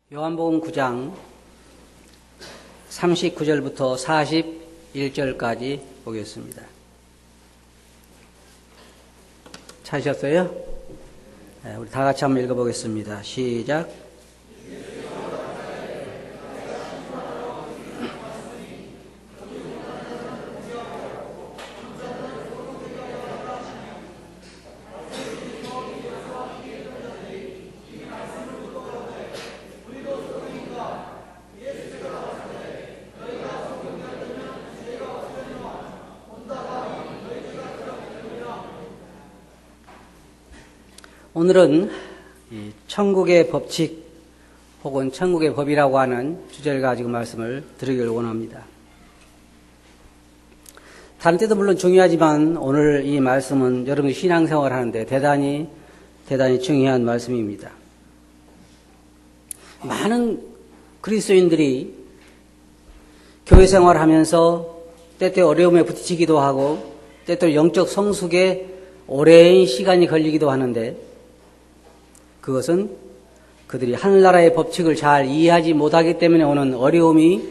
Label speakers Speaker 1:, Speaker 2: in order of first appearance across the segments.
Speaker 1: 요한복음 9장 39절부터 41절까지 보겠습니다. 찾으셨어요? 네, 우리 다 같이 한번 읽어보겠습니다. 시작. 오늘은 천국의 법칙 혹은 천국의 법이라고 하는 주제를 가지고 말씀을 드리기를 원합니다. 다른 때도 물론 중요하지만 오늘 이 말씀은 여러분이 신앙생활을 하는데 대단히 중요한 말씀입니다. 많은 그리스도인들이 교회 생활을 하면서 때때로 어려움에 부딪히기도 하고 때때로 영적 성숙에 오랜 시간이 걸리기도 하는데 그것은 그들이 하늘나라의 법칙을 잘 이해하지 못하기 때문에 오는 어려움이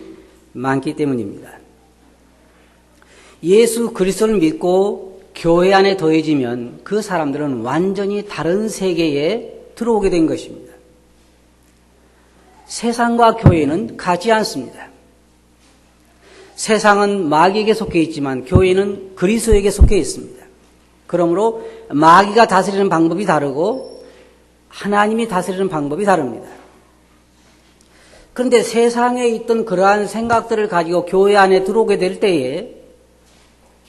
Speaker 1: 많기 때문입니다. 예수 그리스도를 믿고 교회 안에 더해지면 그 사람들은 완전히 다른 세계에 들어오게 된 것입니다. 세상과 교회는 같지 않습니다. 세상은 마귀에게 속해 있지만 교회는 그리스도에게 속해 있습니다. 그러므로 마귀가 다스리는 방법이 다르고 하나님이 다스리는 방법이 다릅니다. 그런데 세상에 있던 그러한 생각들을 가지고 교회 안에 들어오게 될 때에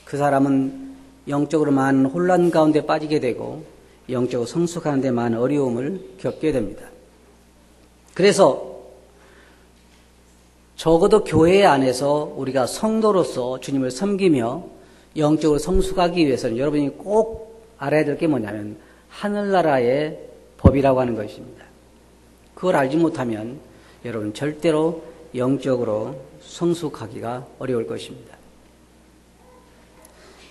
Speaker 1: 그 사람은 영적으로 많은 혼란 가운데 빠지게 되고 영적으로 성숙하는 데 많은 어려움을 겪게 됩니다. 그래서 적어도 교회 안에서 우리가 성도로서 주님을 섬기며 영적으로 성숙하기 위해서는 여러분이 꼭 알아야 될 게 뭐냐면 하늘나라의 법이라고 하는 것입니다. 그걸 알지 못하면 여러분 절대로 영적으로 성숙하기가 어려울 것입니다.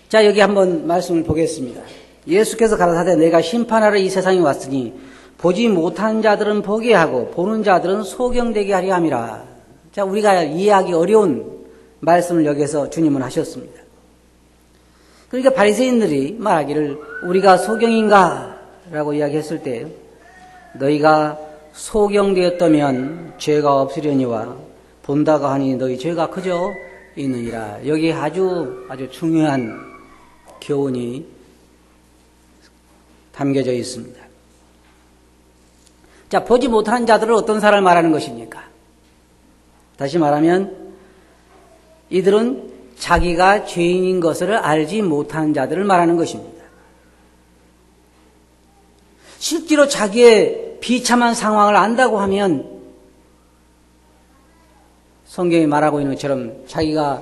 Speaker 1: 자, 여기 한번 말씀을 보겠습니다. 예수께서 가라사대 내가 심판하러 이 세상에 왔으니 보지 못한 자들은 보게 하고 보는 자들은 소경되게 하려 함이라. 자, 우리가 이해하기 어려운 말씀을 여기서 주님은 하셨습니다. 그러니까 바리새인들이 말하기를 우리가 소경인가? 라고 이야기했을 때 너희가 소경되었다면 죄가 없으려니와 본다가 하니 너희 죄가 그저 있느니라. 여기에 아주 중요한 교훈이 담겨져 있습니다. 자, 보지 못한 자들을 어떤 사람을 말하는 것입니까? 다시 말하면 이들은 자기가 죄인인 것을 알지 못한 자들을 말하는 것입니다. 실제로 자기의 비참한 상황을 안다고 하면 성경이 말하고 있는 것처럼 자기가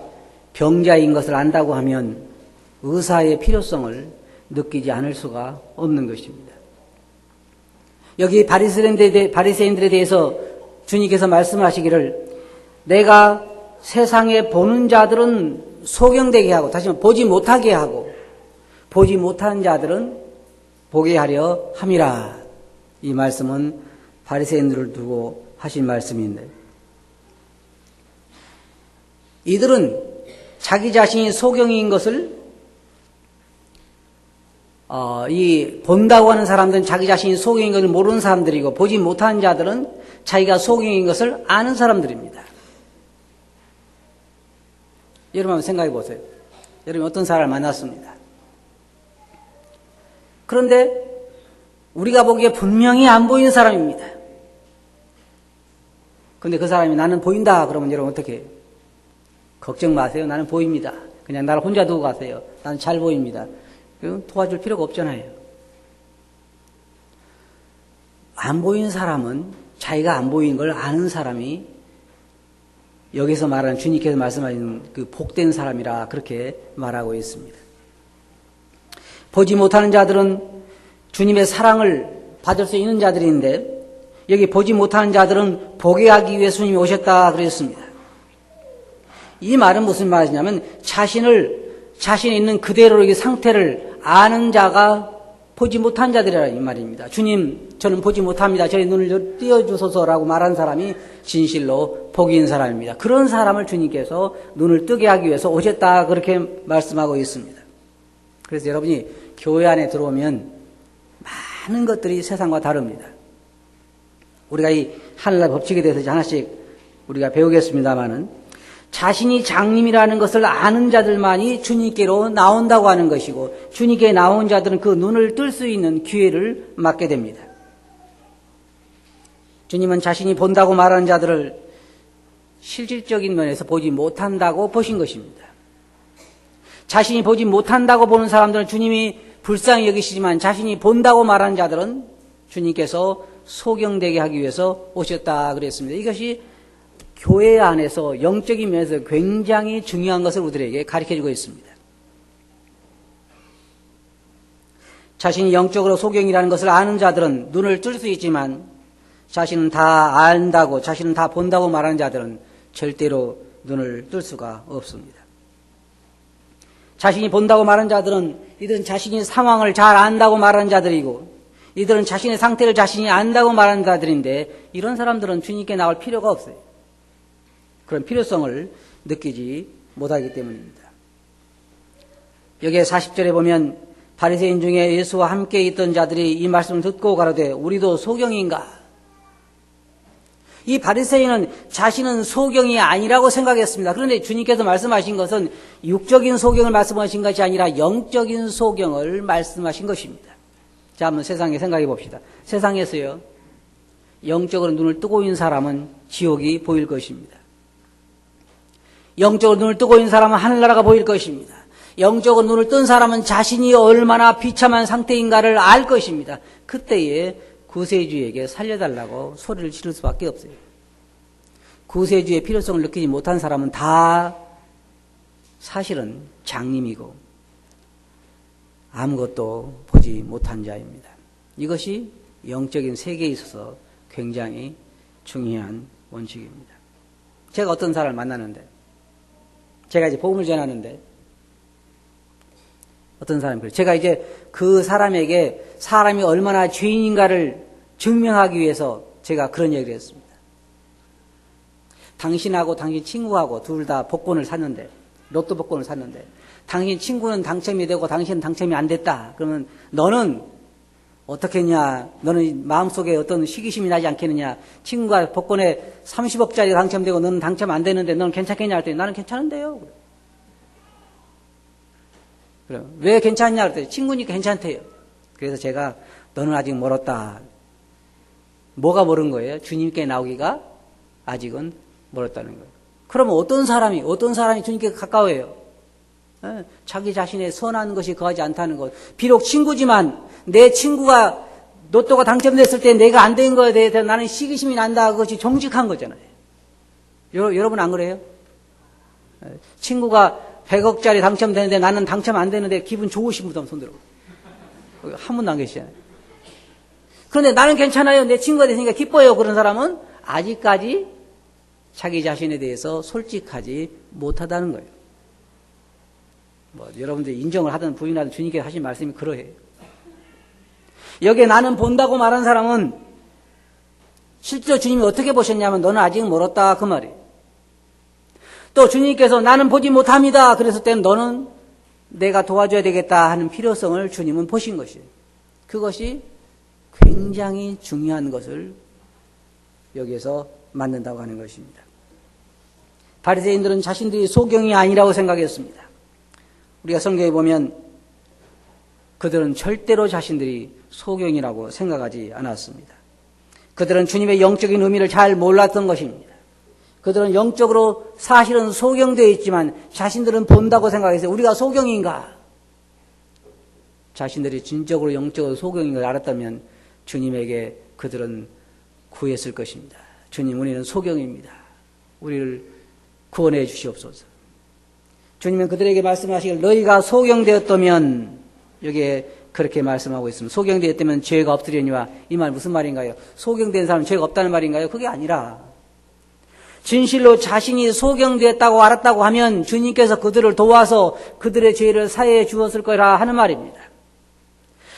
Speaker 1: 병자인 것을 안다고 하면 의사의 필요성을 느끼지 않을 수가 없는 것입니다. 여기 바리새인들에 대해서 주님께서 말씀하시기를 내가 세상에 보는 자들은 소경되게 하고 다시 말해 보지 못하게 하고 보지 못한 자들은 보게 하려 함이라. 이 말씀은 바리새인들을 두고 하신 말씀인데 이들은 자기 자신이 소경인 것을 이 본다고 하는 사람들은 자기 자신이 소경인 것을 모르는 사람들이고 보지 못한 자들은 자기가 소경인 것을 아는 사람들입니다. 여러분 한번 생각해 보세요. 여러분 어떤 사람을 만났습니다. 그런데 우리가 보기에 분명히 안 보이는 사람입니다. 그런데 그 사람이 나는 보인다 그러면 여러분 어떻게 해요? 걱정 마세요. 나는 보입니다. 그냥 나를 혼자 두고 가세요. 나는 잘 보입니다. 도와줄 필요가 없잖아요. 안 보이는 사람은 자기가 안 보이는 걸 아는 사람이 여기서 말하는 주님께서 말씀하시는 그 복된 사람이라 그렇게 말하고 있습니다. 보지 못하는 자들은 주님의 사랑을 받을 수 있는 자들인데 여기 보지 못하는 자들은 보게 하기 위해 주님이 오셨다 그랬습니다. 이 말은 무슨 말이냐면 자신이 있는 그대로의 상태를 아는 자가 보지 못한 자들이라는 말입니다. 주님, 저는 보지 못합니다. 저의 눈을 띄어주소서라고 말한 사람이 진실로 복이 있는 사람입니다. 그런 사람을 주님께서 눈을 뜨게 하기 위해서 오셨다, 그렇게 말씀하고 있습니다. 그래서 여러분이 교회 안에 들어오면 많은 것들이 세상과 다릅니다. 우리가 이 하늘나라 법칙에 대해서 하나씩 우리가 배우겠습니다마는, 자신이 장님이라는 것을 아는 자들만이 주님께로 나온다고 하는 것이고, 주님께 나온 자들은 그 눈을 뜰 수 있는 기회를 맞게 됩니다. 주님은 자신이 본다고 말하는 자들을 실질적인 면에서 보지 못한다고 보신 것입니다. 자신이 보지 못한다고 보는 사람들은 주님이 불쌍히 여기시지만, 자신이 본다고 말하는 자들은 주님께서 소경되게 하기 위해서 오셨다 그랬습니다. 이것이 교회 안에서 영적인 면에서 굉장히 중요한 것을 우리들에게 가르쳐주고 있습니다. 자신이 영적으로 소경이라는 것을 아는 자들은 눈을 뜰 수 있지만, 자신은 다 안다고, 자신은 다 본다고 말하는 자들은 절대로 눈을 뜰 수가 없습니다. 자신이 본다고 말하는 자들은 이들은 자신이 상황을 잘 안다고 말하는 자들이고, 이들은 자신의 상태를 자신이 안다고 말하는 자들인데, 이런 사람들은 주님께 나올 필요가 없어요. 그런 필요성을 느끼지 못하기 때문입니다. 여기에 40절에 보면 바리새인 중에 예수와 함께 있던 자들이 이 말씀을 듣고 가로되 우리도 소경인가? 이 바리새인은 자신은 소경이 아니라고 생각했습니다. 그런데 주님께서 말씀하신 것은 육적인 소경을 말씀하신 것이 아니라 영적인 소경을 말씀하신 것입니다. 자, 한번 세상에 생각해 봅시다. 세상에서요, 영적으로 눈을 뜨고 있는 사람은 지옥이 보일 것입니다. 영적으로 눈을 뜨고 있는 사람은 하늘나라가 보일 것입니다. 영적으로 눈을 뜬 사람은 자신이 얼마나 비참한 상태인가를 알 것입니다. 그때에 구세주에게 살려달라고 소리를 지를 수밖에 없어요. 구세주의 필요성을 느끼지 못한 사람은 다 사실은 장님이고 아무것도 보지 못한 자입니다. 이것이 영적인 세계에 있어서 굉장히 중요한 원칙입니다. 제가 어떤 사람을 만나는데, 제가 이제 복음을 전하는데, 어떤 사람이 그래요. 제가 이제 그 사람에게 사람이 얼마나 죄인인가를 증명하기 위해서 제가 그런 얘기를 했습니다. 당신하고 당신 친구하고 둘 다 복권을 샀는데, 로또 복권을 샀는데, 당신 친구는 당첨이 되고 당신은 당첨이 안 됐다. 그러면 너는 어떻게 했냐? 너는 마음속에 어떤 시기심이 나지 않겠느냐? 친구가 복권에 30억짜리 당첨되고 너는 당첨 안 되는데 너는 괜찮겠냐? 그랬더니 나는 괜찮은데요. 그래. 왜 괜찮냐? 그랬더니 친구니까 괜찮대요. 그래서 제가 너는 아직 멀었다. 뭐가 멀은 거예요? 주님께 나오기가 아직은 멀었다는 거예요. 그러면 어떤 사람이 주님께 가까워요? 자기 자신의 선한 것이 거하지 않다는 것. 비록 친구지만 내 친구가 로또가 당첨됐을 때 내가 안 된 거에 대해서 나는 시기심이 난다. 그것이 정직한 거잖아요. 여러분 안 그래요? 친구가 100억짜리 당첨되는데 나는 당첨 안 되는데 기분 좋으신 분도 손 들어. 한 분도 안 계시잖아요. 그런데 나는 괜찮아요. 내 친구가 됐으니까 기뻐요. 그런 사람은 아직까지 자기 자신에 대해서 솔직하지 못하다는 거예요. 여러분들 인정을 하든 부인하든 주님께 하신 말씀이 그러해요. 여기에 나는 본다고 말한 사람은 실제로 주님이 어떻게 보셨냐면 너는 아직 멀었다 그 말이에요. 또 주님께서 나는 보지 못합니다 그랬을 때는 너는 내가 도와줘야 되겠다 하는 필요성을 주님은 보신 것이에요. 그것이 굉장히 중요한 것을 여기에서 만든다고 하는 것입니다. 바리새인들은 자신들이 소경이 아니라고 생각했습니다. 우리가 성경에 보면 그들은 절대로 자신들이 소경이라고 생각하지 않았습니다. 그들은 주님의 영적인 의미를 잘 몰랐던 것입니다. 그들은 영적으로 사실은 소경되어 있지만 자신들은 본다고 생각했어요. 우리가 소경인가? 자신들이 진적으로 영적으로 소경인 걸 알았다면 주님에게 그들은 구했을 것입니다. 주님, 우리는 소경입니다. 우리를 구원해 주시옵소서. 주님은 그들에게 말씀하시길 너희가 소경되었다면, 여기에 그렇게 말씀하고 있습니다. 소경되었다면 죄가 없으려니와, 이 말 무슨 말인가요? 소경된 사람은 죄가 없다는 말인가요? 그게 아니라 진실로 자신이 소경되었다고 알았다고 하면 주님께서 그들을 도와서 그들의 죄를 사해해 주었을 거라 하는 말입니다.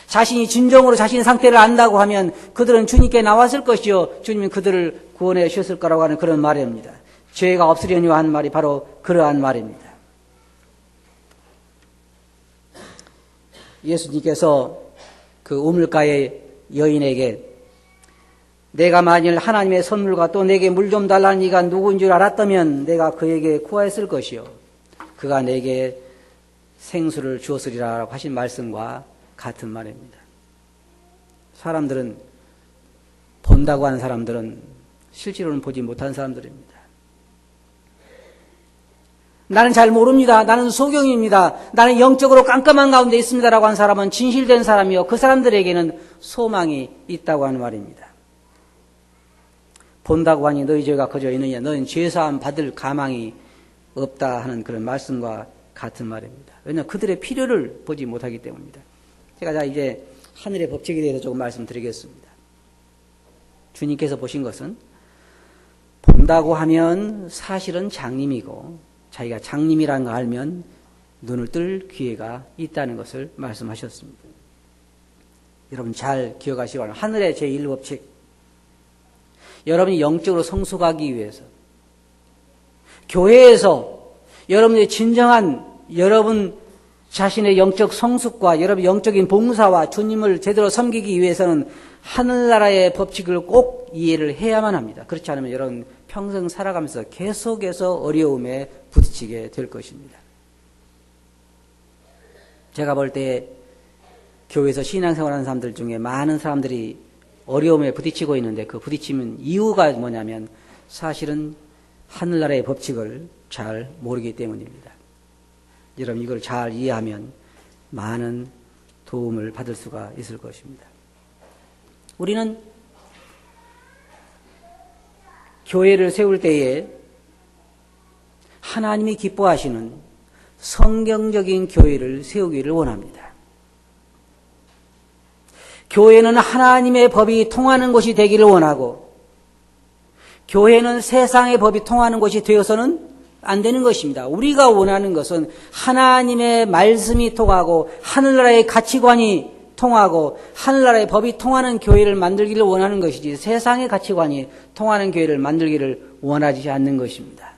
Speaker 1: 자신이 진정으로 자신의 상태를 안다고 하면 그들은 주님께 나왔을 것이요 주님은 그들을 구원해 주셨을 거라고 하는 그런 말입니다. 죄가 없으려니 한 말이 바로 그러한 말입니다. 예수님께서 그 우물가의 여인에게 내가 만일 하나님의 선물과 또 내게 물 좀 달라는 이가 누구인 줄 알았다면 내가 그에게 구하였을 것이요 그가 내게 생수를 주었으리라 라고 하신 말씀과 같은 말입니다. 사람들은 본다고 하는 사람들은 실제로는 보지 못한 사람들입니다. 나는 잘 모릅니다. 나는 소경입니다. 나는 영적으로 깜깜한 가운데 있습니다라고 하는 사람은 진실된 사람이요 그 사람들에게는 소망이 있다고 하는 말입니다. 본다고 하니 너희 죄가 커져 있느냐 너희는 죄사함 받을 가망이 없다 하는 그런 말씀과 같은 말입니다. 왜냐하면 그들의 필요를 보지 못하기 때문입니다. 제가 이제 하늘의 법칙에 대해서 조금 말씀드리겠습니다. 주님께서 보신 것은 본다고 하면 사실은 장님이고 자기가 장님이라는 걸 알면 눈을 뜰 기회가 있다는 것을 말씀하셨습니다. 여러분 잘 기억하시기 바랍니다. 하늘의 제1법칙 여러분이 영적으로 성숙하기 위해서 교회에서 여러분의 진정한 여러분 자신의 영적 성숙과 여러분 영적인 봉사와 주님을 제대로 섬기기 위해서는 하늘나라의 법칙을 꼭 이해를 해야만 합니다. 그렇지 않으면 여러분 평생 살아가면서 계속해서 어려움에 부딪히게 될 것입니다. 제가 볼 때 교회에서 신앙생활하는 사람들 중에 많은 사람들이 어려움에 부딪히고 있는데 그 부딪히는 이유가 뭐냐면 사실은 하늘나라의 법칙을 잘 모르기 때문입니다. 여러분 이걸 잘 이해하면 많은 도움을 받을 수가 있을 것입니다. 우리는 교회를 세울 때에 하나님이 기뻐하시는 성경적인 교회를 세우기를 원합니다. 교회는 하나님의 법이 통하는 곳이 되기를 원하고 교회는 세상의 법이 통하는 곳이 되어서는 안 되는 것입니다. 우리가 원하는 것은 하나님의 말씀이 통하고 하늘나라의 가치관이 통하고 하늘나라의 법이 통하는 교회를 만들기를 원하는 것이지 세상의 가치관이 통하는 교회를 만들기를 원하지 않는 것입니다.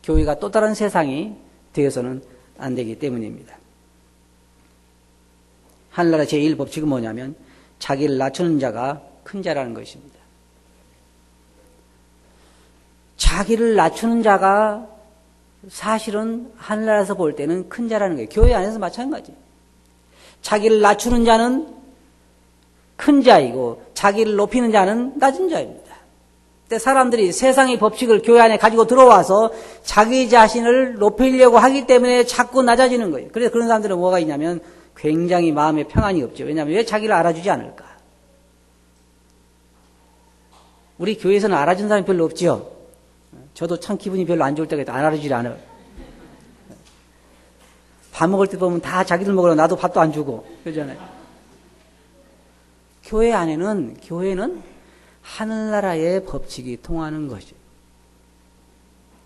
Speaker 1: 교회가 또 다른 세상이 되어서는 안 되기 때문입니다. 하늘나라 제1법칙은 뭐냐면 자기를 낮추는 자가 큰 자라는 것입니다. 자기를 낮추는 자가 사실은 하늘나라에서 볼 때는 큰 자라는 거예요. 교회 안에서 마찬가지예요. 자기를 낮추는 자는 큰 자이고 자기를 높이는 자는 낮은 자입니다. 근데 사람들이 세상의 법칙을 교회 안에 가지고 들어와서 자기 자신을 높이려고 하기 때문에 자꾸 낮아지는 거예요. 그래서 그런 사람들은 뭐가 있냐면 굉장히 마음에 평안이 없죠. 왜냐하면 왜 자기를 알아주지 않을까? 우리 교회에서는 알아준 사람이 별로 없죠. 저도 참 기분이 별로 안 좋을 때가 안 알아주질 않아요. 밥 먹을 때 보면 다 자기들 먹으러 나도 밥도 안 주고 그러잖아요. 교회는 하늘나라의 법칙이 통하는 것이에요.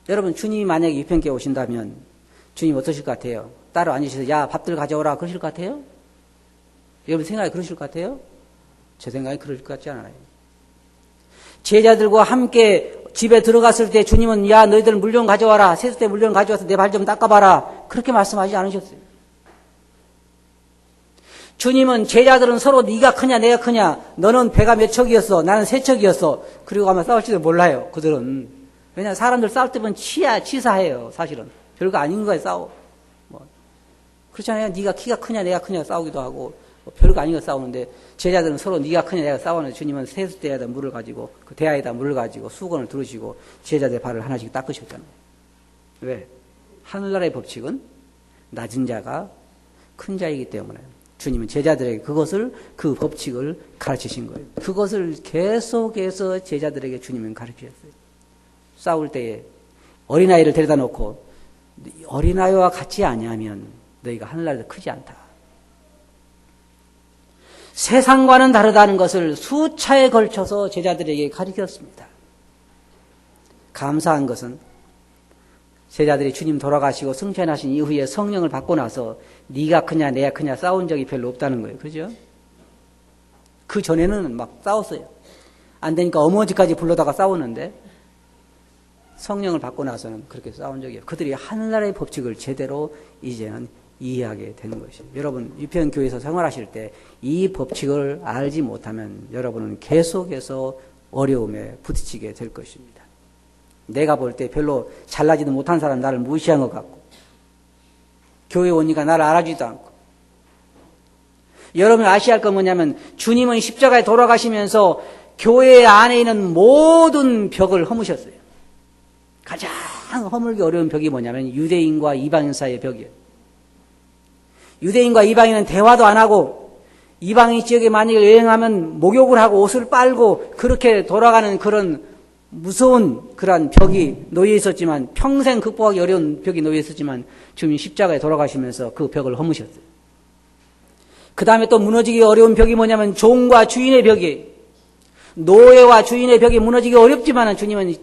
Speaker 1: 여러분 주님이 만약에 유평교회 오신다면 주님 어떠실 것 같아요? 따로 앉으셔서 야 밥들 가져오라 그러실 것 같아요? 여러분 생각이 그러실 것 같아요? 제 생각이 그러실 것 같지 않아요. 제자들과 함께 집에 들어갔을 때 주님은 야 너희들 물 좀 가져와라 세숫대 물 좀 가져와서 내 발 좀 닦아봐라 그렇게 말씀하지 않으셨어요. 주님은 제자들은 서로 네가 크냐 내가 크냐 너는 배가 몇 척이었어 나는 세 척이었어 그리고 아마 싸울지도 몰라요. 그들은 왜냐하면 사람들 싸울 때 보면 치사해요. 사실은 별거 아닌 거에 싸워. 그렇잖아요. 네가 키가 크냐 내가 크냐 싸우기도 하고 별거 아닌 거 싸우는데 제자들은 서로 네가 크냐 내가 싸우는데 주님은 세숫대에다 물을 가지고 그 대야에다 물을 가지고 수건을 두르시고 제자들의 발을 하나씩 닦으셨잖아요. 왜? 하늘나라의 법칙은 낮은 자가 큰 자이기 때문에 주님은 제자들에게 그 법칙을 가르치신 거예요. 그것을 계속해서 제자들에게 주님은 가르치셨어요. 싸울 때에 어린아이를 데려다 놓고 어린아이와 같이 아니하면 너희가 하늘나라에서 크지 않다. 세상과는 다르다는 것을 수차에 걸쳐서 제자들에게 가르쳤습니다. 감사한 것은 제자들이 주님 돌아가시고 승천하신 이후에 성령을 받고 나서 네가 크냐 내가 크냐 싸운 적이 별로 없다는 거예요. 그죠? 그 전에는 막 싸웠어요. 안 되니까 어머니까지 불러다가 싸우는데 성령을 받고 나서는 그렇게 싸운 적이 없어요. 그들이 하늘나라의 법칙을 제대로 이제는 이해하게 되는 것이죠. 여러분 유평교회에서 생활하실 때 이 법칙을 알지 못하면 여러분은 계속해서 어려움에 부딪히게 될 것입니다. 내가 볼 때 별로 잘나지도 못한 사람 나를 무시한 것 같고 교회 오니까 나를 알아주지도 않고 여러분 아셔야 할 건 뭐냐면 주님은 십자가에 돌아가시면서 교회 안에 있는 모든 벽을 허무셨어요. 가장 허물기 어려운 벽이 뭐냐면 유대인과 이방인 사이의 벽이에요. 유대인과 이방인은 대화도 안 하고 이방인 지역에 만약에 여행하면 목욕을 하고 옷을 빨고 그렇게 돌아가는 그런 무서운 그러한 벽이 놓여 있었지만 평생 극복하기 어려운 벽이 놓여 있었지만 주님 십자가에 돌아가시면서 그 벽을 허무셨어요. 그 다음에 또 무너지기 어려운 벽이 뭐냐면 종과 주인의 벽이에요. 노예와 주인의 벽이 무너지기 어렵지만 주님은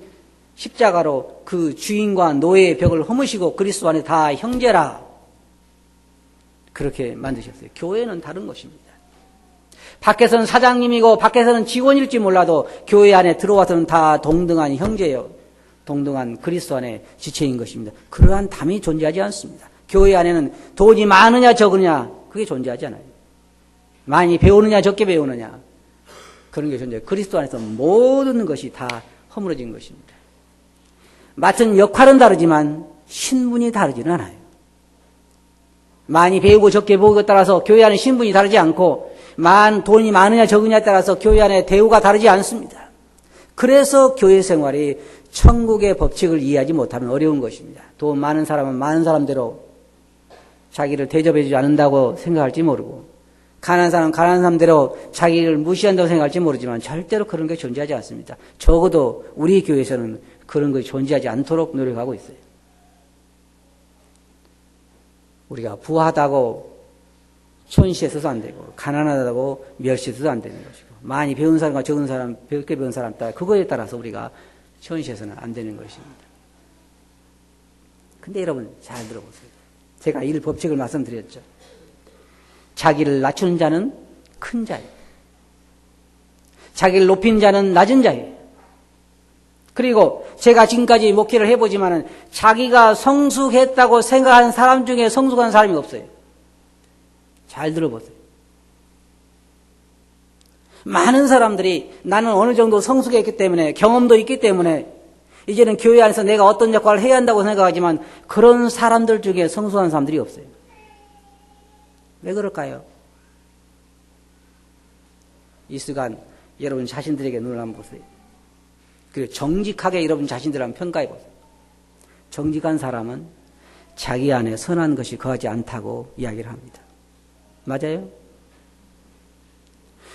Speaker 1: 십자가로 그 주인과 노예의 벽을 허무시고 그리스도 안에 다 형제라 그렇게 만드셨어요. 교회는 다른 것입니다. 밖에서는 사장님이고 밖에서는 직원일지 몰라도 교회 안에 들어와서는 다 동등한 형제요. 동등한 그리스도 안에 지체인 것입니다. 그러한 담이 존재하지 않습니다. 교회 안에는 돈이 많으냐 적으냐 그게 존재하지 않아요. 많이 배우느냐 적게 배우느냐 그런 게 존재해요. 그리스도 안에서 모든 것이 다 허물어진 것입니다. 맡은 역할은 다르지만 신분이 다르지는 않아요. 많이 배우고 적게 배우고에 따라서 교회 안에 신분이 다르지 않고 돈이 많으냐 적으냐에 따라서 교회 안에 대우가 다르지 않습니다. 그래서 교회 생활이 천국의 법칙을 이해하지 못하면 어려운 것입니다. 돈 많은 사람은 많은 사람대로 자기를 대접해 주지 않는다고 생각할지 모르고 가난한 사람은 가난한 사람대로 자기를 무시한다고 생각할지 모르지만 절대로 그런 게 존재하지 않습니다. 적어도 우리 교회에서는 그런 것이 존재하지 않도록 노력하고 있어요. 우리가 부하다고 손시해서도 안 되고 가난하다고 멸시해서도 안 되는 것이고 많이 배운 사람과 적은 사람, 적게 배운 사람 따라 그거에 따라서 우리가 손시해서는 안 되는 것입니다. 근데 여러분 잘 들어보세요. 제가 이 법칙을 말씀드렸죠. 자기를 낮추는 자는 큰 자예요. 자기를 높이는 자는 낮은 자예요. 그리고 제가 지금까지 목회를 해보지만은 자기가 성숙했다고 생각하는 사람 중에 성숙한 사람이 없어요. 잘 들어보세요. 많은 사람들이 나는 어느 정도 성숙했기 때문에 경험도 있기 때문에 이제는 교회 안에서 내가 어떤 역할을 해야 한다고 생각하지만 그런 사람들 중에 성숙한 사람들이 없어요. 왜 그럴까요? 이 시간 여러분 자신들에게 눈을 한번 보세요. 그리고 정직하게 여러분 자신들을 한번 평가해 보세요. 정직한 사람은 자기 안에 선한 것이 거하지 않다고 이야기를 합니다. 맞아요?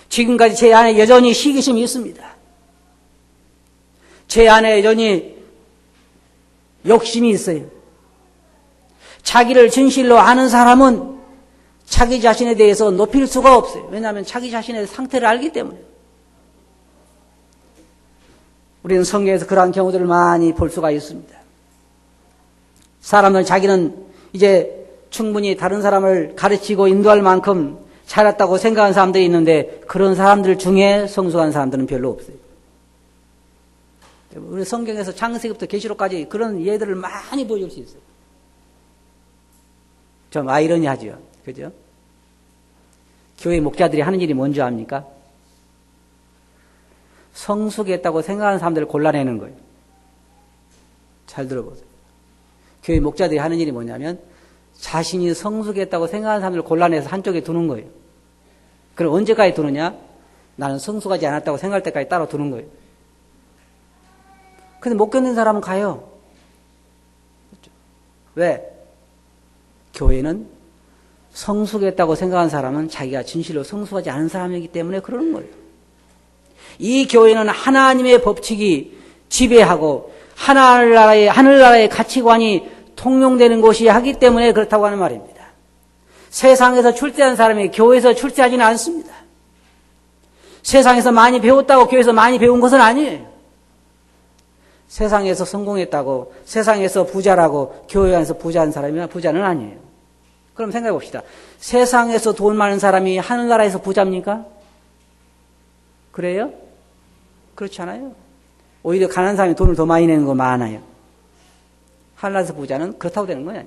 Speaker 1: 지금까지 제 안에 여전히 시기심이 있습니다. 제 안에 여전히 욕심이 있어요. 자기를 진실로 아는 사람은 자기 자신에 대해서 높일 수가 없어요. 왜냐하면 자기 자신의 상태를 알기 때문에. 우리는 성경에서 그러한 경우들을 많이 볼 수가 있습니다. 사람은 자기는 이제 충분히 다른 사람을 가르치고 인도할 만큼 잘했다고 생각하는 사람들이 있는데 그런 사람들 중에 성숙한 사람들은 별로 없어요. 우리 성경에서 창세기부터 계시록까지 그런 예들을 많이 보여줄 수 있어요. 좀 아이러니하죠. 그죠? 교회 목자들이 하는 일이 뭔지 압니까? 성숙했다고 생각하는 사람들을 골라내는 거예요. 잘 들어보세요. 교회 목자들이 하는 일이 뭐냐면 자신이 성숙했다고 생각하는 사람들을 골라내서 한쪽에 두는 거예요. 그럼 언제까지 두느냐? 나는 성숙하지 않았다고 생각할 때까지 따로 두는 거예요. 근데 못 견딘 사람은 가요. 왜? 교회는 성숙했다고 생각한 사람은 자기가 진실로 성숙하지 않은 사람이기 때문에 그러는 거예요. 이 교회는 하나님의 법칙이 지배하고 하늘나라의 가치관이 통용되는 곳이 하기 때문에 그렇다고 하는 말입니다. 세상에서 출세한 사람이 교회에서 출세하지는 않습니다. 세상에서 많이 배웠다고 교회에서 많이 배운 것은 아니에요. 세상에서 성공했다고, 세상에서 부자라고 교회 안에서 부자한 사람이면 부자는 아니에요. 그럼 생각해 봅시다. 세상에서 돈 많은 사람이 하늘나라에서 부자입니까? 그래요? 그렇지 않아요. 오히려 가난한 사람이 돈을 더 많이 내는 거 많아요. 하늘나라에서 부자는 그렇다고 되는 거예요.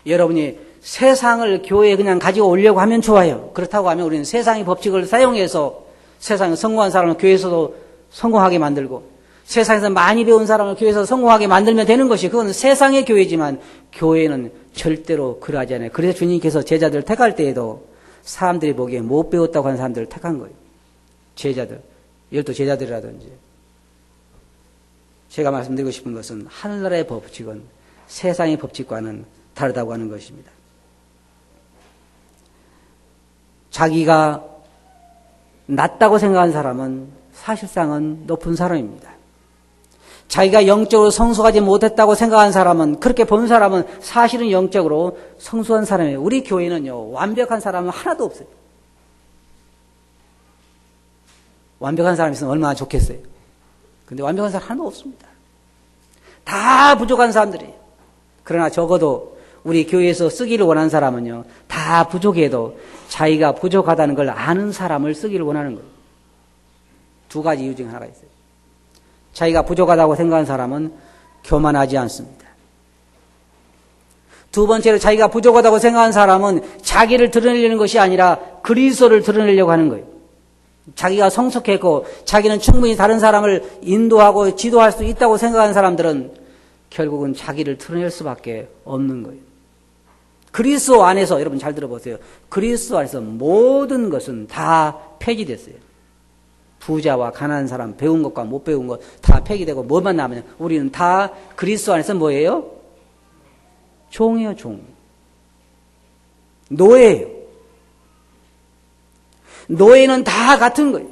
Speaker 1: 여러분이 세상을 교회에 그냥 가지고 오려고 하면 좋아요. 그렇다고 하면 우리는 세상의 법칙을 사용해서 세상에 성공한 사람을 교회에서도 성공하게 만들고 세상에서 많이 배운 사람을 교회에서 성공하게 만들면 되는 것이 그건 세상의 교회지만 교회는 절대로 그러하지 않아요. 그래서 주님께서 제자들을 택할 때에도 사람들이 보기에 못 배웠다고 하는 사람들을 택한 거예요. 제자들, 12 제자들이라든지. 제가 말씀드리고 싶은 것은 하늘나라의 법칙은 세상의 법칙과는 다르다고 하는 것입니다. 자기가 낮다고 생각하는 사람은 사실상은 높은 사람입니다. 자기가 영적으로 성숙하지 못했다고 생각하는 사람은, 그렇게 본 사람은 사실은 영적으로 성숙한 사람이에요. 우리 교회는요, 완벽한 사람은 하나도 없어요. 완벽한 사람이 있으면 얼마나 좋겠어요. 근데 완벽한 사람 하나도 없습니다. 다 부족한 사람들이에요. 그러나 적어도 우리 교회에서 쓰기를 원하는 사람은요, 다 부족해도 자기가 부족하다는 걸 아는 사람을 쓰기를 원하는 거예요. 두 가지 이유 중에 하나가 있어요. 자기가 부족하다고 생각하는 사람은 교만하지 않습니다. 두 번째로 자기가 부족하다고 생각하는 사람은 자기를 드러내려는 것이 아니라 그리스도를 드러내려고 하는 거예요. 자기가 성숙했고 자기는 충분히 다른 사람을 인도하고 지도할 수 있다고 생각하는 사람들은 결국은 자기를 드러낼 수밖에 없는 거예요. 그리스도 안에서, 여러분 잘 들어보세요. 그리스도 안에서 모든 것은 다 폐지됐어요. 부자와 가난한 사람, 배운 것과 못 배운 것 다 폐기되고 뭐만 남으냐? 우리는 다 그리스도 안에서 뭐예요? 종이에요, 종. 노예예요. 노예는 다 같은 거예요.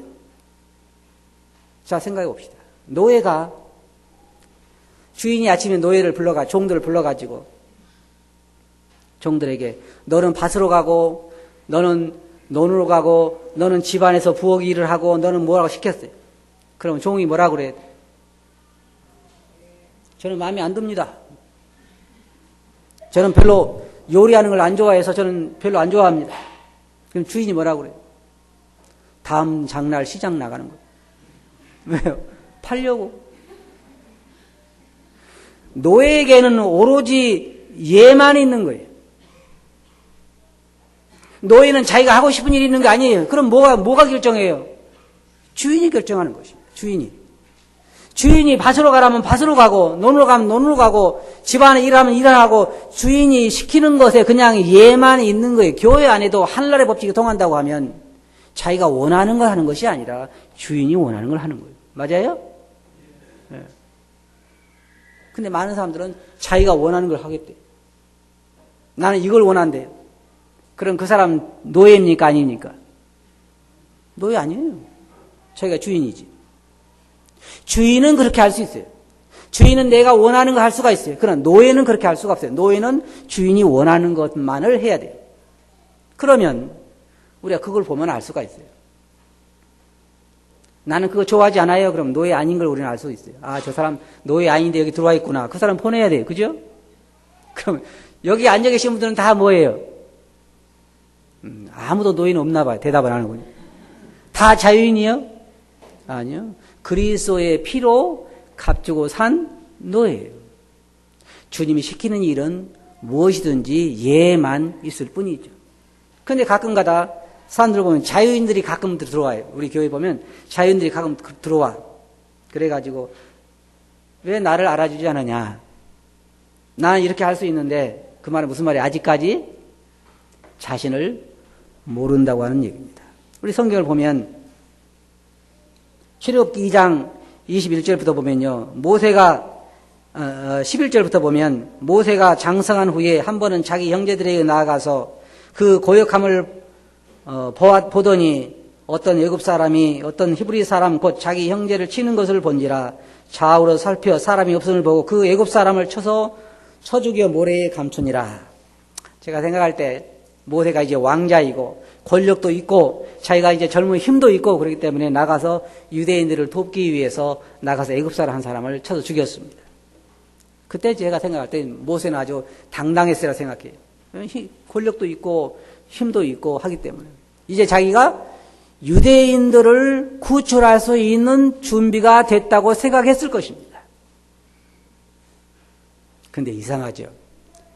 Speaker 1: 자, 생각해 봅시다. 노예가 주인이 아침에 노예를 종들을 불러가지고 종들에게 너는 밭으로 가고 너는 논으로 가고 너는 집안에서 부엌 일을 하고 너는 뭐라고 시켰어요. 그럼 종이 뭐라고 그래요? 저는 마음에 안 듭니다. 저는 별로 요리하는 걸 안 좋아해서 저는 별로 안 좋아합니다. 그럼 주인이 뭐라고 그래요? 다음 장날 시장 나가는 거예요. 왜요? 팔려고. 노예에게는 오로지 예만 있는 거예요. 노예는 자기가 하고 싶은 일이 있는 게 아니에요. 그럼 뭐가 결정해요? 주인이 결정하는 것입니다. 주인이 밭으로 가라면 밭으로 가고, 논으로 가면 논으로 가고, 집안에 일하면 일하고, 주인이 시키는 것에 그냥 예만 있는 거예요. 교회 안에도 하늘나라의 법칙이 통한다고 하면 자기가 원하는 걸 하는 것이 아니라 주인이 원하는 걸 하는 거예요. 맞아요? 네. 근데 많은 사람들은 자기가 원하는 걸 하겠대요. 나는 이걸 원한대요. 그럼 그 사람 노예입니까? 아닙니까? 노예 아니에요. 자기가 주인이지. 주인은 그렇게 할 수 있어요. 주인은 내가 원하는 거 할 수가 있어요. 그러나 노예는 그렇게 할 수가 없어요. 노예는 주인이 원하는 것만을 해야 돼요. 그러면 우리가 그걸 보면 알 수가 있어요. 나는 그거 좋아하지 않아요. 그럼 노예 아닌 걸 우리는 알 수 있어요. 아, 저 사람 노예 아닌데 여기 들어와 있구나. 그 사람 보내야 돼요. 그죠? 그럼 여기 앉아 계신 분들은 다 뭐예요? 아무도 노예는 없나 봐요. 대답을 안 하는군요. 다 자유인이요? 아니요. 그리스도의 피로 값주고 산 노예예요. 주님이 시키는 일은 무엇이든지 예만 있을 뿐이죠. 그런데 가끔가다 사람들 보면 자유인들이 가끔 들어와요. 우리 교회 보면 자유인들이 가끔 들어와. 그래가지고 왜 나를 알아주지 않느냐. 나는 이렇게 할 수 있는데 그 말은 무슨 말이에요? 아직까지 자신을 모른다고 하는 얘기입니다. 우리 성경을 보면 출애굽기 2장 21절부터 보면요. 모세가 11절부터 보면 모세가 장성한 후에 한 번은 자기 형제들에게 나아가서 그 고역함을 보더니 어떤 애굽 사람이 어떤 히브리 사람 곧 자기 형제를 치는 것을 본지라 좌우로 살펴 사람이 없음을 보고 그 애굽 사람을 쳐서 쳐 죽여 모래에 감추니라. 제가 생각할 때 모세가 이제 왕자이고 권력도 있고 자기가 이제 젊은 힘도 있고 그렇기 때문에 나가서 유대인들을 돕기 위해서 나가서 애굽사람 한 사람을 쳐서 죽였습니다. 그때 제가 생각할 때 모세는 아주 당당했으라 생각해요. 권력도 있고 힘도 있고 하기 때문에 이제 자기가 유대인들을 구출할 수 있는 준비가 됐다고 생각했을 것입니다. 그런데 이상하죠.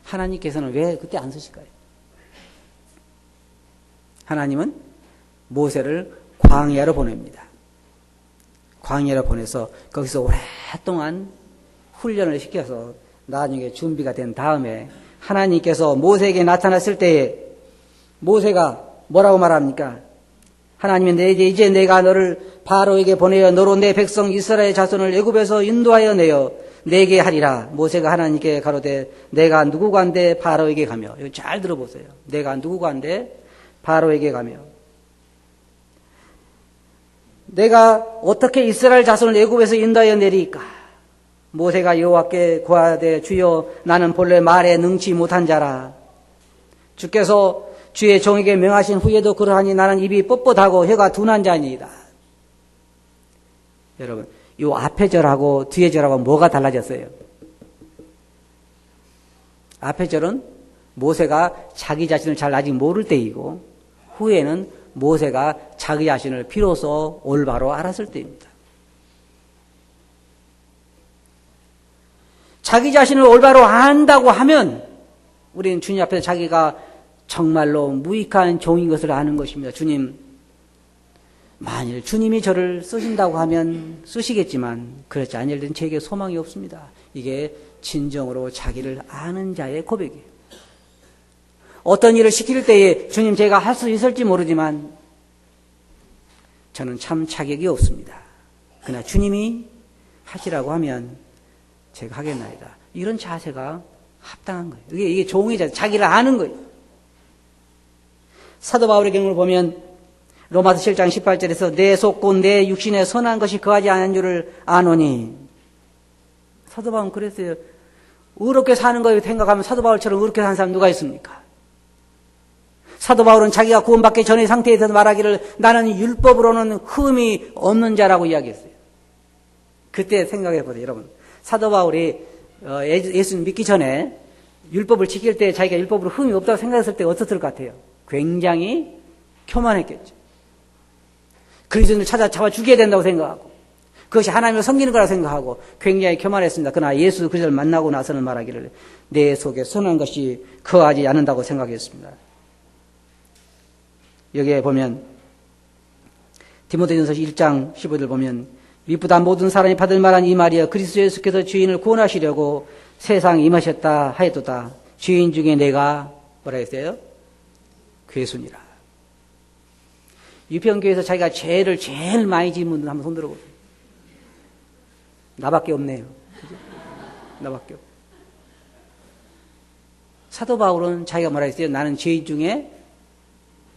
Speaker 1: 하나님께서는 왜 그때 안 쓰실까요? 하나님은 모세를 광야로 보냅니다. 광야로 보내서 거기서 오랫동안 훈련을 시켜서 나중에 준비가 된 다음에 하나님께서 모세에게 나타났을 때에 모세가 뭐라고 말합니까? 하나님은 이제 내가 너를 바로에게 보내어 너로 내 백성 이스라엘 자손을 애굽에서 인도하여 내어 내게 하리라. 모세가 하나님께 가로되 내가 누구간데 바로에게 가며. 이거 잘 들어보세요. 내가 누구간데 바로에게 가며. 내가 어떻게 이스라엘 자손을 애굽에서 인도하여 내리까? 모세가 여호와께 고하되 주여 나는 본래 말에 능치 못한 자라. 주께서 주의 종에게 명하신 후에도 그러하니 나는 입이 뻣뻣하고 혀가 둔한 자니이다. 여러분, 이 앞에 절하고 뒤에 절하고 뭐가 달라졌어요? 앞에 절은 모세가 자기 자신을 잘 아직 모를 때이고 후에는 모세가 자기 자신을 비로소 올바로 알았을 때입니다. 자기 자신을 올바로 안다고 하면 우리는 주님 앞에서 자기가 정말로 무익한 종인 것을 아는 것입니다. 주님, 만일 주님이 저를 쓰신다고 하면 쓰시겠지만 그렇지 않을 때는 제게 소망이 없습니다. 이게 진정으로 자기를 아는 자의 고백이에요. 어떤 일을 시킬 때에 주님 제가 할 수 있을지 모르지만 저는 참 자격이 없습니다. 그러나 주님이 하시라고 하면 제가 하겠나이다. 이런 자세가 합당한 거예요. 이게 종의 자세, 자기를 아는 거예요. 사도 바울의 경우를 보면 로마서 7장 18절에서 내 속고 내 육신에 선한 것이 거하지 않은 줄을 아노니. 사도 바울은 그랬어요. 의롭게 사는 거에 생각하면 사도 바울처럼 의롭게 사는 사람 누가 있습니까? 사도 바울은 자기가 구원받기 전의 상태에서 말하기를 나는 율법으로는 흠이 없는 자라고 이야기했어요. 그때 생각해 보세요, 여러분. 사도 바울이 예수님 믿기 전에 율법을 지킬 때 자기가 율법으로 흠이 없다고 생각했을 때 어땠을 것 같아요? 굉장히 교만했겠죠. 그리스도인을 잡아 죽여야 된다고 생각하고 그것이 하나님을 섬기는 거라고 생각하고 굉장히 교만했습니다. 그러나 예수 그리스도를 만나고 나서는 말하기를 내 속에 선한 것이 거하지 않는다고 생각했습니다. 여기에 보면 디모데전서 1장 15절 보면 미쁘다 모든 사람이 받을 만한 이 말이여 그리스도 예수께서 주인을 구원하시려고 세상에 임하셨다 하였도다. 주인 중에 내가 뭐라 했어요? 괴순이라. 유평교회에서 자기가 죄를 제일 많이 지은 분들 한번 손 들어보세요. 나밖에 없네요. 그죠? 나밖에 없고. 사도 바울은 자기가 뭐라 했어요? 나는 죄인 중에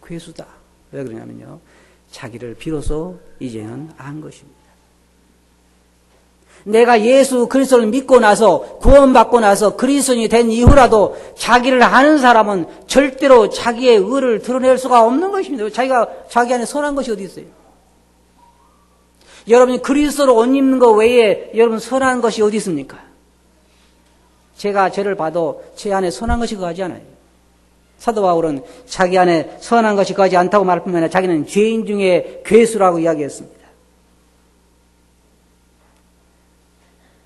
Speaker 1: 괴수다. 왜 그러냐면요. 자기를 비로소 이제는 안 것입니다. 내가 예수 그리스도를 믿고 나서 구원받고 나서 그리스도인이 된 이후라도 자기를 아는 사람은 절대로 자기의 의를 드러낼 수가 없는 것입니다. 자기가 자기 안에 선한 것이 어디 있어요? 여러분이 그리스도로 옷 입는 것 외에 여러분 선한 것이 어디 있습니까? 제가 죄를 봐도 제 안에 선한 것이 거하지 않아요. 사도 바울은 자기 안에 선한 것이 거하지 않다고 말할 뿐만 아니라 자기는 죄인 중에 괴수라고 이야기했습니다.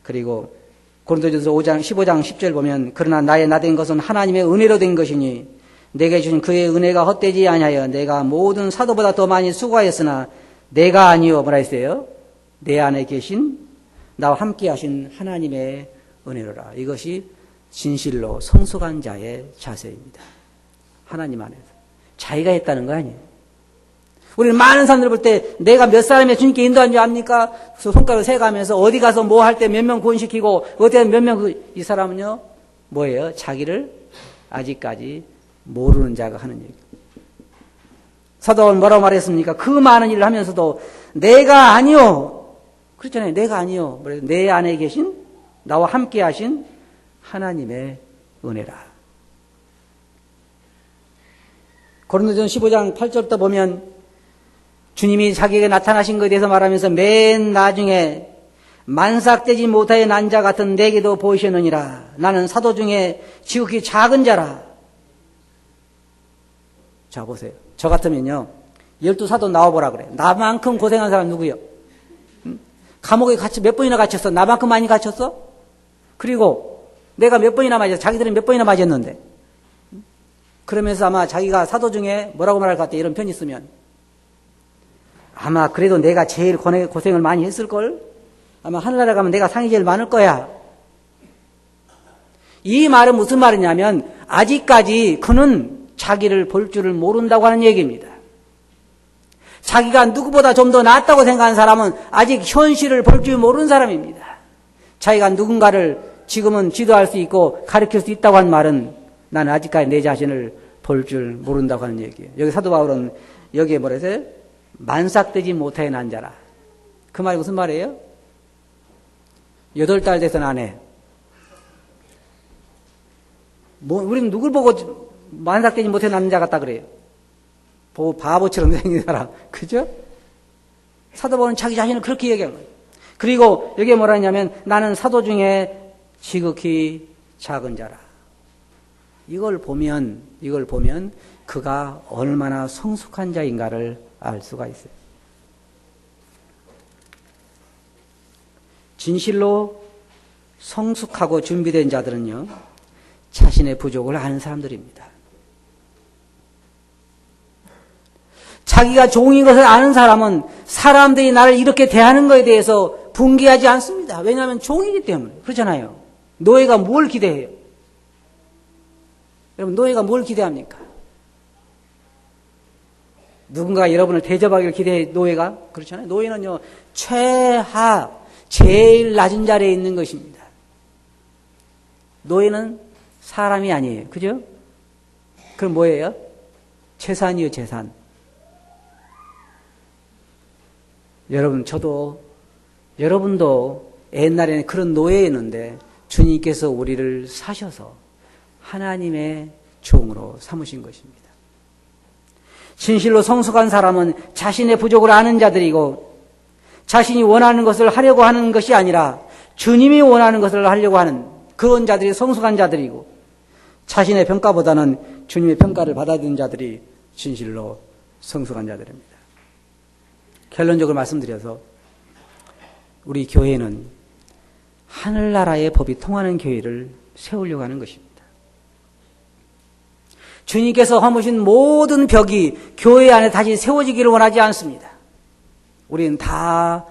Speaker 1: 그리고 고린도전서 15장 10절 보면 그러나 나의 나된 것은 하나님의 은혜로 된 것이니 내게 주신 그의 은혜가 헛되지 아니하여 내가 모든 사도보다 더 많이 수고하였으나 내가 아니요 뭐라 했어요? 내 안에 계신 나와 함께 하신 하나님의 은혜로라. 이것이 진실로 성숙한 자의 자세입니다. 하나님 안에서 자기가 했다는 거 아니에요. 우리는 많은 사람들 볼 때 내가 몇 사람의 주님께 인도한 줄 압니까? 손가락을 세가면서 어디 가서 뭐 할 때 몇 명 구원시키고 어디 몇 명 이 사람은요 뭐예요? 자기를 아직까지 모르는 자가 하는 얘기. 사도 바울은 뭐라고 말했습니까? 그 많은 일을 하면서도 내가 아니요. 그렇잖아요. 내가 아니요. 내 안에 계신 나와 함께 하신 하나님의 은혜라. 고린도전 15장 8절부터 보면 주님이 자기에게 나타나신 것에 대해서 말하면서 맨 나중에 만삭되지 못하여 난 자 같은 내게도 보이셨느니라. 나는 사도 중에 지극히 작은 자라. 자, 보세요. 저 같으면요, 12사도 나와보라 그래. 나만큼 고생한 사람 누구요? 감옥에 몇 번이나 갇혔어? 나만큼 많이 갇혔어? 그리고 내가 몇 번이나 맞았어? 자기들은 몇 번이나 맞았는데. 그러면서 아마 자기가 사도 중에 뭐라고 말할 것 같아? 이런 편이 있으면. 아마 그래도 내가 제일 고생을 많이 했을걸? 아마 하늘나라 가면 내가 상이 제일 많을 거야. 이 말은 무슨 말이냐면 아직까지 그는 자기를 볼 줄을 모른다고 하는 얘기입니다. 자기가 누구보다 좀 더 낫다고 생각하는 사람은 아직 현실을 볼 줄 모르는 사람입니다. 자기가 누군가를 지금은 지도할 수 있고 가르칠 수 있다고 하는 말은 나는 아직까지 내 자신을 볼 줄 모른다고 하는 얘기예요. 여기 사도 바울은 여기에 뭐라 했어요? 만삭되지 못하여 난 자라. 그 말이 무슨 말이에요? 8달 돼서는 안 해. 우리는 누굴 보고 만삭되지 못해 난 자 같다 그래요? 보고 바보처럼 생긴 사람. 그죠? 사도 바울은 자기 자신을 그렇게 얘기한 거예요. 그리고 여기에 뭐라 했냐면 나는 사도 중에 지극히 작은 자라. 이걸 보면 그가 얼마나 성숙한 자인가를 알 수가 있어요. 진실로 성숙하고 준비된 자들은요, 자신의 부족을 아는 사람들입니다. 자기가 종인 것을 아는 사람은 사람들이 나를 이렇게 대하는 것에 대해서 분개하지 않습니다. 왜냐하면 종이기 때문에. 그렇잖아요. 노예가 뭘 기대해요? 여러분, 노예가 뭘 기대합니까? 누군가 여러분을 대접하기를 기대해, 노예가? 그렇잖아요. 노예는요, 최하, 제일 낮은 자리에 있는 것입니다. 노예는 사람이 아니에요. 그죠? 그럼 뭐예요? 재산이요, 재산. 여러분도 옛날에는 그런 노예였는데 주님께서 우리를 사셔서 하나님의 종으로 삼으신 것입니다. 진실로 성숙한 사람은 자신의 부족을 아는 자들이고 자신이 원하는 것을 하려고 하는 것이 아니라 주님이 원하는 것을 하려고 하는 그런 자들이 성숙한 자들이고 자신의 평가보다는 주님의 평가를 받아들이는 자들이 진실로 성숙한 자들입니다. 결론적으로 말씀드려서 우리 교회는 하늘나라의 법이 통하는 교회를 세우려고 하는 것입니다. 주님께서 허무신 모든 벽이 교회 안에 다시 세워지기를 원하지 않습니다. 우리는 다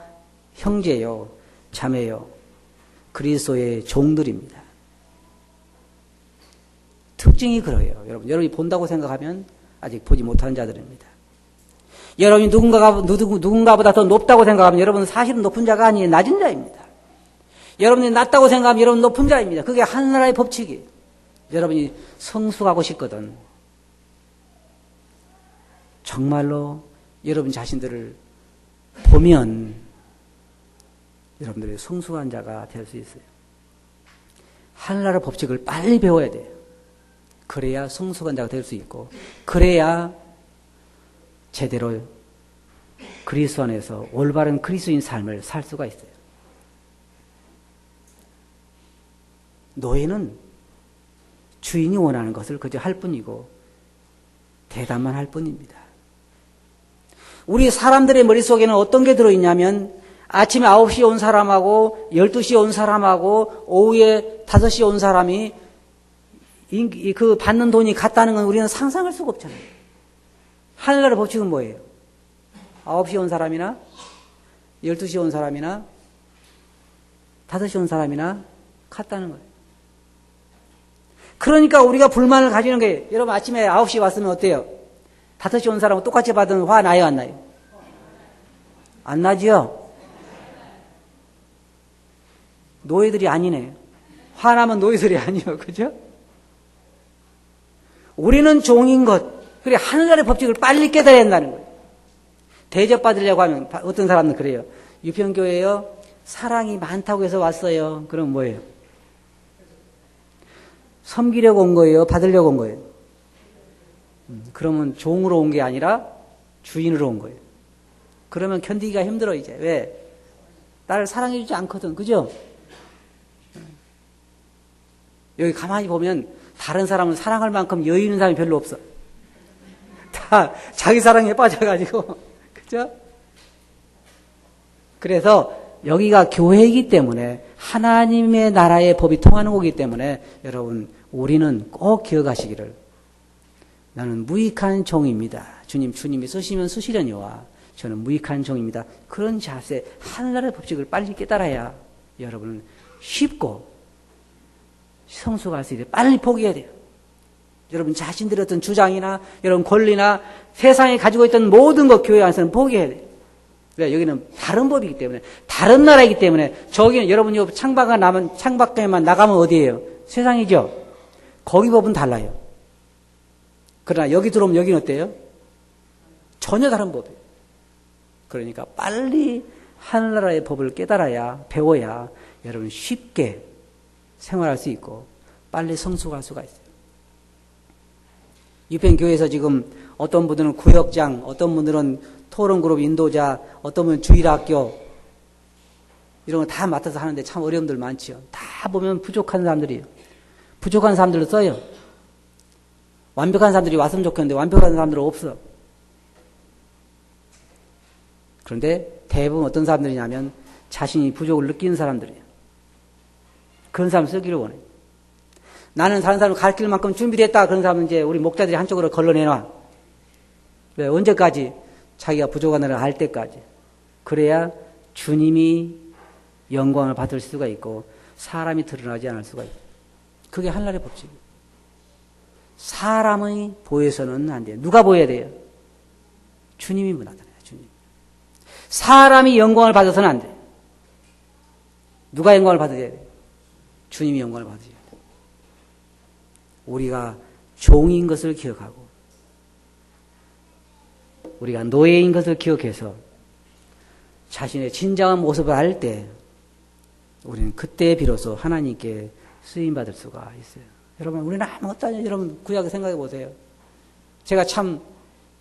Speaker 1: 형제요, 자매요, 그리스도의 종들입니다. 특징이 그래요. 여러분이 본다고 생각하면 아직 보지 못한 자들입니다. 여러분이 누군가보다 더 높다고 생각하면 여러분은 사실은 높은 자가 아니에요. 낮은 자입니다. 여러분이 낮다고 생각하면 여러분은 높은 자입니다. 그게 하늘나라의 법칙이에요. 여러분이 성숙하고 싶거든. 정말로 여러분 자신들을 보면 여러분들이 성숙한 자가 될 수 있어요. 하늘나라 법칙을 빨리 배워야 돼요. 그래야 성숙한 자가 될 수 있고 그래야 제대로 그리스도 안에서 올바른 그리스도인 삶을 살 수가 있어요. 노예는 주인이 원하는 것을 그저 할 뿐이고 대답만 할 뿐입니다. 우리 사람들의 머릿속에는 어떤 게 들어있냐면 아침에 9시에 온 사람하고 12시에 온 사람하고 오후에 5시에 온 사람이 그 받는 돈이 같다는 건 우리는 상상할 수가 없잖아요. 하늘나라 법칙은 뭐예요? 9시에 온 사람이나 12시에 온 사람이나 5시에 온 사람이나 같다는 거예요. 그러니까 우리가 불만을 가지는 게 여러분 아침에 9시에 왔으면 어때요? 5시에 온 사람은 똑같이 받으면 화 나요 안 나요? 안 나지요? 노예들이 아니네. 화나면 노예들이 아니요. 그죠? 우리는 종인 것. 그래 하늘나라의 법칙을 빨리 깨달아야 한다는 거예요. 대접받으려고 하면 어떤 사람은 그래요. 유평교회요. 사랑이 많다고 해서 왔어요. 그럼 뭐예요? 섬기려고 온 거예요? 받으려고 온 거예요? 그러면 종으로 온 게 아니라 주인으로 온 거예요. 그러면 견디기가 힘들어, 이제. 왜? 나를 사랑해주지 않거든. 그죠? 여기 가만히 보면 다른 사람은 사랑할 만큼 여유 있는 사람이 별로 없어. 다 자기 사랑에 빠져가지고. 그죠? 그래서 여기가 교회이기 때문에 하나님의 나라의 법이 통하는 거기 때문에 여러분, 우리는 꼭 기억하시기를. 나는 무익한 종입니다. 주님이 쓰시면 쓰시려니와 저는 무익한 종입니다. 그런 자세, 하늘나라의 법칙을 빨리 깨달아야 여러분은 쉽고 성숙할 수 있어요. 빨리 포기해야 돼요. 여러분 자신들의 어떤 주장이나 여러분 권리나 세상에 가지고 있던 모든 것 교회 안에서는 포기해야 돼요. 왜? 여기는 다른 법이기 때문에, 다른 나라이기 때문에, 저기는 여러분이 창밖에만 나가면 어디예요? 세상이죠? 거기 법은 달라요. 그러나 여기 들어오면 여기는 어때요? 전혀 다른 법이에요. 그러니까 빨리 하늘나라의 법을 깨달아야, 배워야 여러분 쉽게 생활할 수 있고 빨리 성숙할 수가 있어요. 유펜교회에서 지금 어떤 분들은 구역장, 어떤 분들은 토론그룹 인도자, 어떤 분은 주일학교 이런 거 다 맡아서 하는데 참 어려움들 많지요. 다 보면 부족한 사람들이에요. 부족한 사람들을 써요. 완벽한 사람들이 왔으면 좋겠는데 완벽한 사람들은 없어. 그런데 대부분 어떤 사람들이냐면 자신이 부족을 느끼는 사람들이에요. 그런 사람 쓰기를 원해요. 나는 다른 사람을 가르칠 만큼 준비됐다. 그런 사람은 이제 우리 목자들이 한쪽으로 걸러내놔. 왜? 언제까지? 자기가 부족한 일을 할 때까지. 그래야 주님이 영광을 받을 수가 있고 사람이 드러나지 않을 수가 있고. 그게 하늘나라의 법칙이에요. 사람의 보여서는 안 돼요. 누가 보여야 돼요? 주님이 나타나요. 주님. 사람이 영광을 받아서는 안 돼요. 누가 영광을 받아야 돼요? 주님이 영광을 받으셔야 돼요. 우리가 종인 것을 기억하고 우리가 노예인 것을 기억해서 자신의 진정한 모습을 알 때 우리는 그때 비로소 하나님께 쓰임받을 수가 있어요. 여러분, 우리는 아무것도 아니에요. 여러분, 구약을 생각해 보세요. 제가 참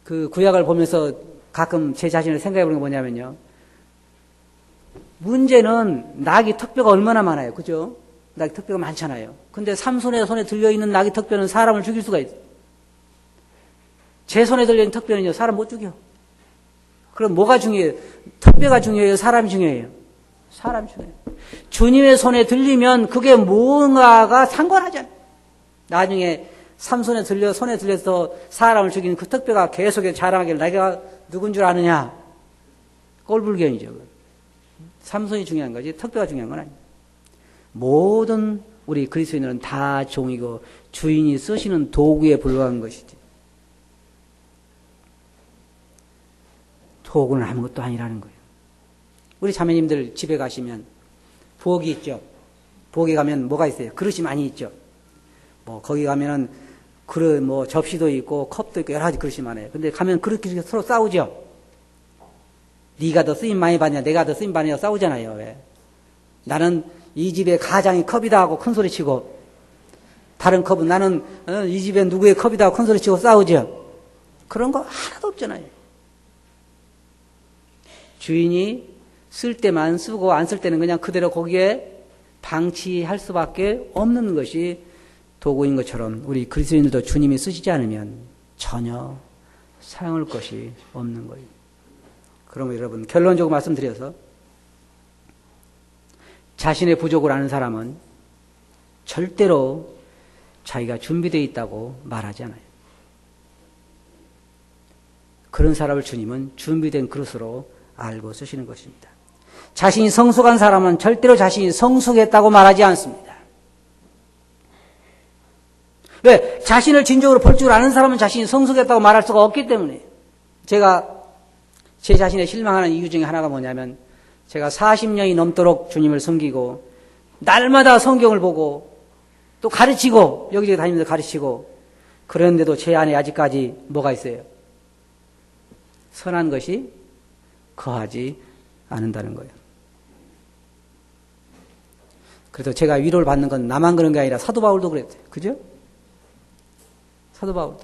Speaker 1: 그 구약을 보면서 가끔 제 자신을 생각해 보는 게 뭐냐면요. 문제는 낙이 턱뼈가 얼마나 많아요. 그죠? 낙이 턱뼈가 많잖아요. 근데 삼손의 손에 들려있는 낙이 턱뼈는 사람을 죽일 수가 있어요. 제 손에 들려있는 턱뼈는요, 사람 못 죽여. 그럼 뭐가 중요해요? 턱뼈가 중요해요? 사람이 중요해요? 사람이 중요해요. 주님의 손에 들리면 그게 뭔가가 상관하잖아요. 나중에 삼손에 손에 들려서 사람을 죽이는 그 턱뼈가 계속 자랑하길 내가 누군 줄 아느냐? 꼴불견이죠. 삼손이 중요한 거지 턱뼈가 중요한 건 아니에요. 모든 우리 그리스도인들은 다 종이고 주인이 쓰시는 도구에 불과한 것이지. 도구는 아무것도 아니라는 거예요. 우리 자매님들 집에 가시면 부엌이 있죠. 부엌에 가면 뭐가 있어요? 그릇이 많이 있죠. 뭐 거기 가면은 그릇 뭐 접시도 있고 컵도 있고 여러 가지 그릇이 많아요. 근데 가면 그릇끼리 서로 싸우죠. 네가 더 쓰임 많이 받냐, 내가 더 쓰임 받냐 싸우잖아요. 왜? 나는 이 집의 가장이 컵이다 하고 큰 소리 치고 다른 컵은 나는 이 집에 누구의 컵이다 하고 큰 소리 치고 싸우죠. 그런 거 하나도 없잖아요. 주인이 쓸 때만 쓰고 안 쓸 때는 그냥 그대로 거기에 방치할 수밖에 없는 것이 도구인 것처럼 우리 그리스도인들도 주님이 쓰시지 않으면 전혀 사용할 것이 없는 거예요. 그러면 여러분 결론적으로 말씀드려서 자신의 부족을 아는 사람은 절대로 자기가 준비되어 있다고 말하지 않아요. 그런 사람을 주님은 준비된 그릇으로 알고 쓰시는 것입니다. 자신이 성숙한 사람은 절대로 자신이 성숙했다고 말하지 않습니다. 왜? 자신을 진정으로 볼 줄 아는 사람은 자신이 성숙했다고 말할 수가 없기 때문에. 제가 제 자신에 실망하는 이유 중에 하나가 뭐냐면 제가 40년이 넘도록 주님을 섬기고 날마다 성경을 보고 또 가르치고 여기저기 다니면서 가르치고 그런데도 제 안에 아직까지 뭐가 있어요? 선한 것이 거하지 않는다는 거예요. 그래서 제가 위로를 받는 건 나만 그런 게 아니라 사도 바울도 그랬어요. 그죠? 사도 바울도.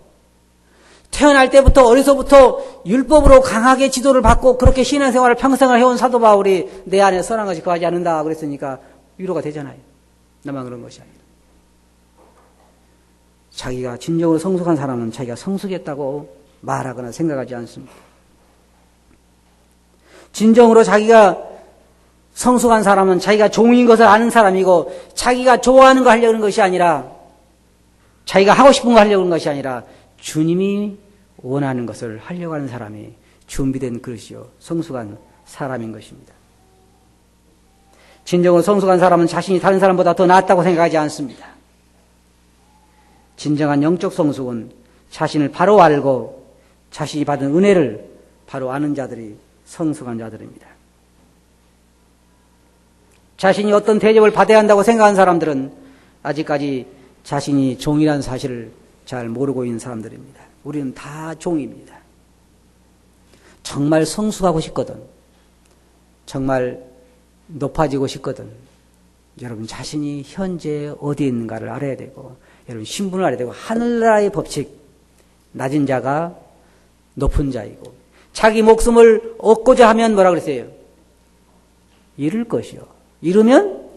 Speaker 1: 태어날 때부터 어려서부터 율법으로 강하게 지도를 받고 그렇게 신앙생활을 평생을 해온 사도 바울이 내 안에 선한 것이 거하지 않는다 그랬으니까 위로가 되잖아요. 나만 그런 것이 아니라. 자기가 진정으로 성숙한 사람은 자기가 성숙했다고 말하거나 생각하지 않습니다. 진정으로 자기가 성숙한 사람은 자기가 종인 것을 아는 사람이고 자기가 좋아하는 거 하려는 것이 아니라 자기가 하고 싶은 거 하려고 하는 것이 아니라 주님이 원하는 것을 하려고 하는 사람이 준비된 그릇이요 성숙한 사람인 것입니다. 진정으로 성숙한 사람은 자신이 다른 사람보다 더 낫다고 생각하지 않습니다. 진정한 영적 성숙은 자신을 바로 알고 자신이 받은 은혜를 바로 아는 자들이 성숙한 자들입니다. 자신이 어떤 대접을 받아야 한다고 생각하는 사람들은 아직까지 자신이 종이라는 사실을 잘 모르고 있는 사람들입니다. 우리는 다 종입니다. 정말 성숙하고 싶거든, 정말 높아지고 싶거든, 여러분 자신이 현재 어디에 있는가를 알아야 되고, 여러분 신분을 알아야 되고, 하늘나라의 법칙, 낮은 자가 높은 자이고, 자기 목숨을 얻고자 하면 뭐라 그랬어요? 잃을 것이요, 잃으면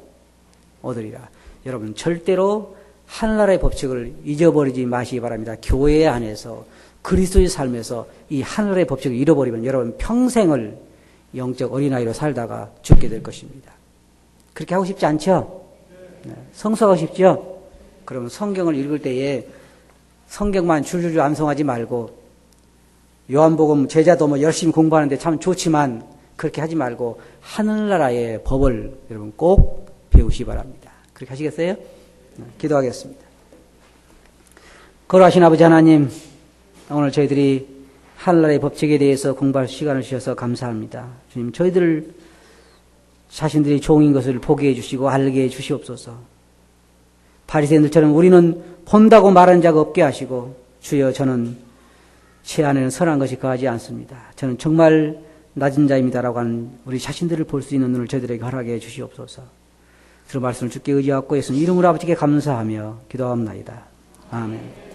Speaker 1: 얻으리라. 여러분 절대로 하늘나라의 법칙을 잊어버리지 마시기 바랍니다. 교회 안에서 그리스도의 삶에서 이 하늘의 법칙을 잃어버리면 여러분 평생을 영적 어린아이로 살다가 죽게 될 것입니다. 그렇게 하고 싶지 않죠? 네. 성숙하고 싶죠? 그러면 성경을 읽을 때에 성경만 줄줄줄 암송하지 말고, 요한복음 제자도 뭐 열심히 공부하는데 참 좋지만 그렇게 하지 말고 하늘나라의 법을 여러분 꼭 배우시기 바랍니다. 그렇게 하시겠어요? 네. 기도하겠습니다. 거룩하신 아버지 하나님, 오늘 저희들이 하늘나라의 법칙에 대해서 공부할 시간을 주셔서 감사합니다. 주님, 저희들 자신들이 종인 것을 보게 해주시고 알게 해주시옵소서. 바리새인들처럼 우리는 본다고 말하는 자가 없게 하시고, 주여 저는 제 안에는 선한 것이 거하지 않습니다. 저는 정말 낮은 자입니다라고 하는 우리 자신들을 볼 수 있는 눈을 저희들에게 허락해 주시옵소서. 그 말씀을 주께 의지하고 예수님 이름으로 아버지께 감사하며 기도하옵나이다. 아멘.